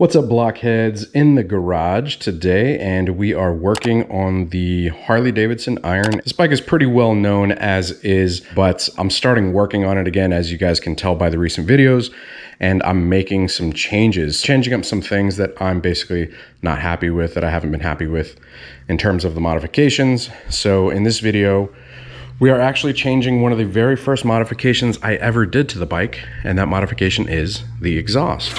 What's up, Blockheads? In the garage today, and we are working on the Harley-Davidson Iron. This bike is pretty well known as is, but I'm starting working on it again, as you guys can tell by the recent videos, and I'm making some changes, changing up some things that I'm basically not happy with, that I haven't been happy with in terms of the modifications. So in this video, we are actually changing one of the very first modifications I ever did to the bike, and that modification is the exhaust.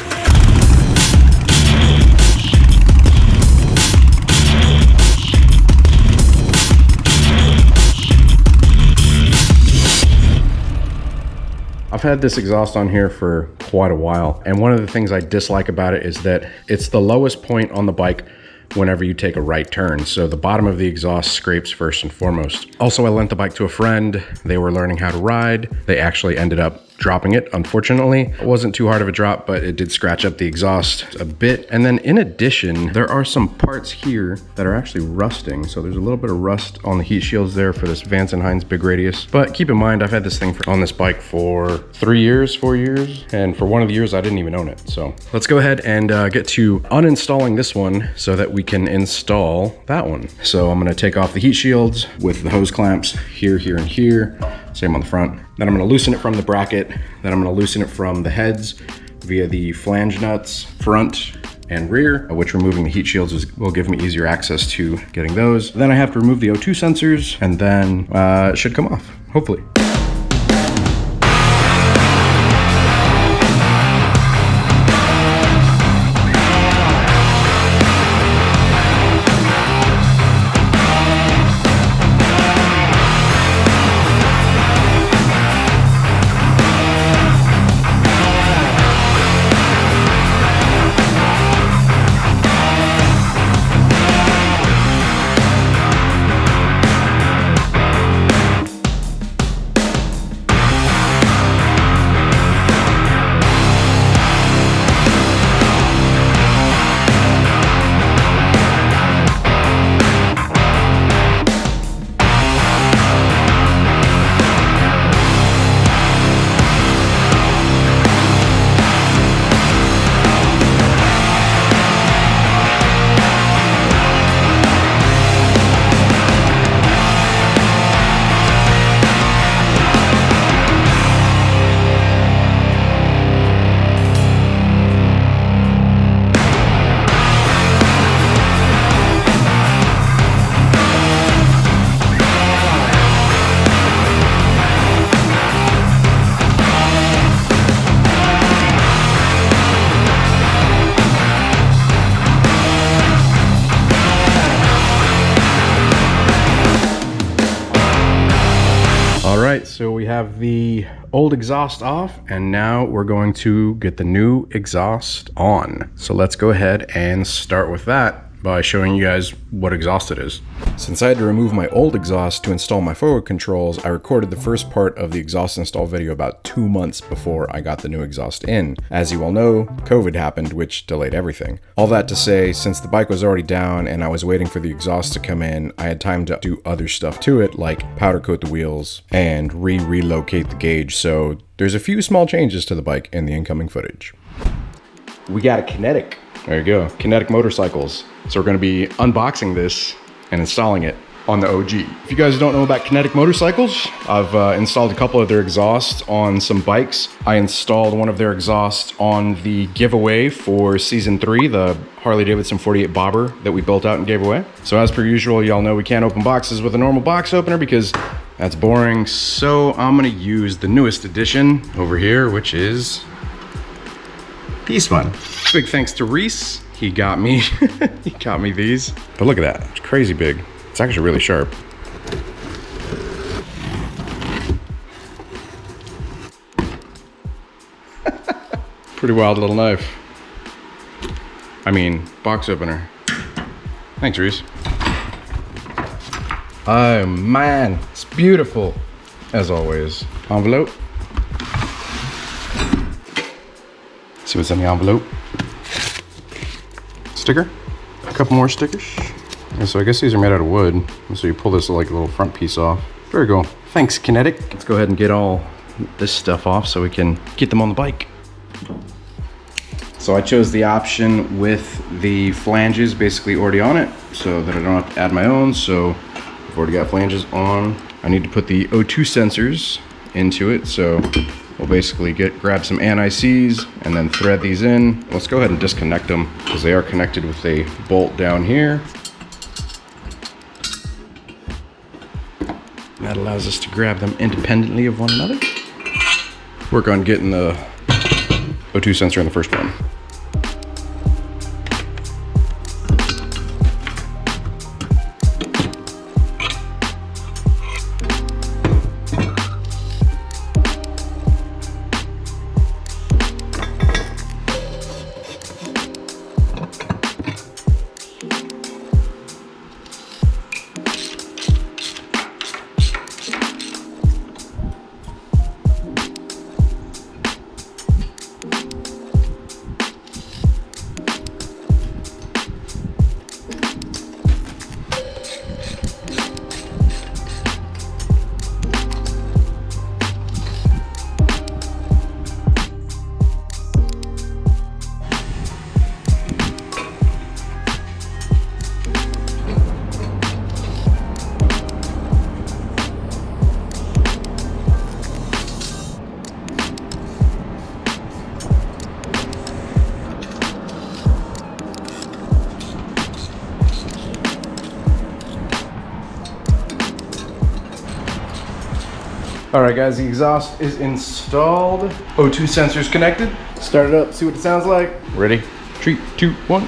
I've had this exhaust on here for quite a while, and one of the things I dislike about it is that it's the lowest point on the bike whenever you take a right turn. So the bottom of the exhaust scrapes first and foremost. Also, I lent the bike to a friend. They were learning how to ride. They actually ended up dropping it, unfortunately. It wasn't too hard of a drop, but it did scratch up the exhaust a bit. And then in addition, there are some parts here that are actually rusting. So there's a little bit of rust on the heat shields there for this Vance & Hines big radius. But keep in mind, I've had this thing on this bike for 3 years, 4 years. And for one of the years, I didn't even own it. So let's go ahead and get to uninstalling this one so that we can install that one. So I'm gonna take off the heat shields with the hose clamps here, here, and here. Same on the front. Then I'm gonna loosen it from the bracket. Then I'm gonna loosen it from the heads via the flange nuts, front and rear, which removing the heat shields will give me easier access to getting those. Then I have to remove the O2 sensors, and then it should come off, hopefully. Alright, so we have the old exhaust off, and now we're going to get the new exhaust on. So let's go ahead and start with that by showing you guys what exhaust it is. Since I had to remove my old exhaust to install my forward controls, I recorded the first part of the exhaust install video about 2 months before I got the new exhaust in. As you all know, COVID happened, which delayed everything. All that to say, since the bike was already down and I was waiting for the exhaust to come in, I had time to do other stuff to it, like powder coat the wheels and relocate the gauge. So there's a few small changes to the bike in the incoming footage. We got a Kinetic. There you go, Kinetic Motorcycles. So we're gonna be unboxing this and installing it on the OG. If you guys don't know about Kinetic Motorcycles, I've installed a couple of their exhausts on some bikes. I installed one of their exhausts on the giveaway for season 3, the Harley-Davidson 48 bobber that we built out and gave away. So as per usual, y'all know we can't open boxes with a normal box opener because that's boring. So I'm gonna use the newest edition over here, which is this one. Big thanks to Reese. He got me, he got me these. But look at that, it's crazy big. It's actually really sharp. Pretty wild little knife. I mean, box opener. Thanks, Reese. Oh man, it's beautiful. As always. Envelope. See what's in the envelope. Sticker, a couple more stickers. And so I guess these are made out of wood. So you pull this like little front piece off. Very cool. Thanks, Kinetic. Let's go ahead and get all this stuff off so we can get them on the bike. So I chose the option with the flanges basically already on it so that I don't have to add my own. So I've already got flanges on. I need to put the O2 sensors into it. So we'll basically grab some anti-seize and then thread these in. Let's go ahead and disconnect them because they are connected with a bolt down here. That allows us to grab them independently of one another. Work on getting the O2 sensor in the first one. All right, guys, the exhaust is installed. O2 sensors connected. Start it up, see what it sounds like. Ready? 3, 2, 1.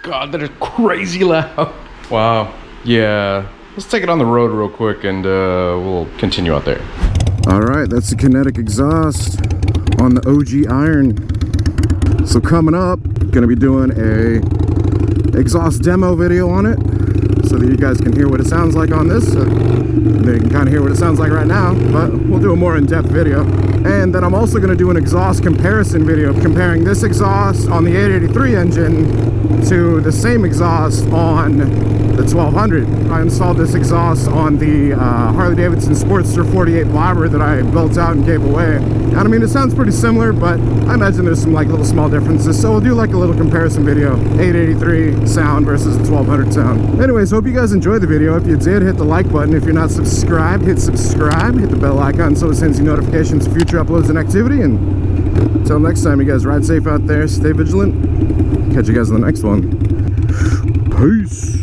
God, that is crazy loud. Wow. Yeah. Let's take it on the road real quick and we'll continue out there. All right, that's the Kinetic Exhaust on the OG Iron. So coming up, gonna be doing a exhaust demo video on it so that you guys can hear what it sounds like on this. They can kind of hear what it sounds like right now, but we'll do a more in-depth video. And then I'm also gonna do an exhaust comparison video comparing this exhaust on the 883 engine to the same exhaust on the 1200. I installed this exhaust on the Harley-Davidson Sportster 48 Bobber that I built out and gave away. And I mean, it sounds pretty similar, but I imagine there's some like little small differences. So we'll do like a little comparison video, 883 sound versus the 1200 sound. Anyways, hope you guys enjoyed the video. If you did, hit the like button. If you're not subscribed, hit subscribe. Hit the bell icon so it sends you notifications of future uploads and activity. And until next time, you guys ride safe out there, stay vigilant. Catch you guys in the next one. Peace.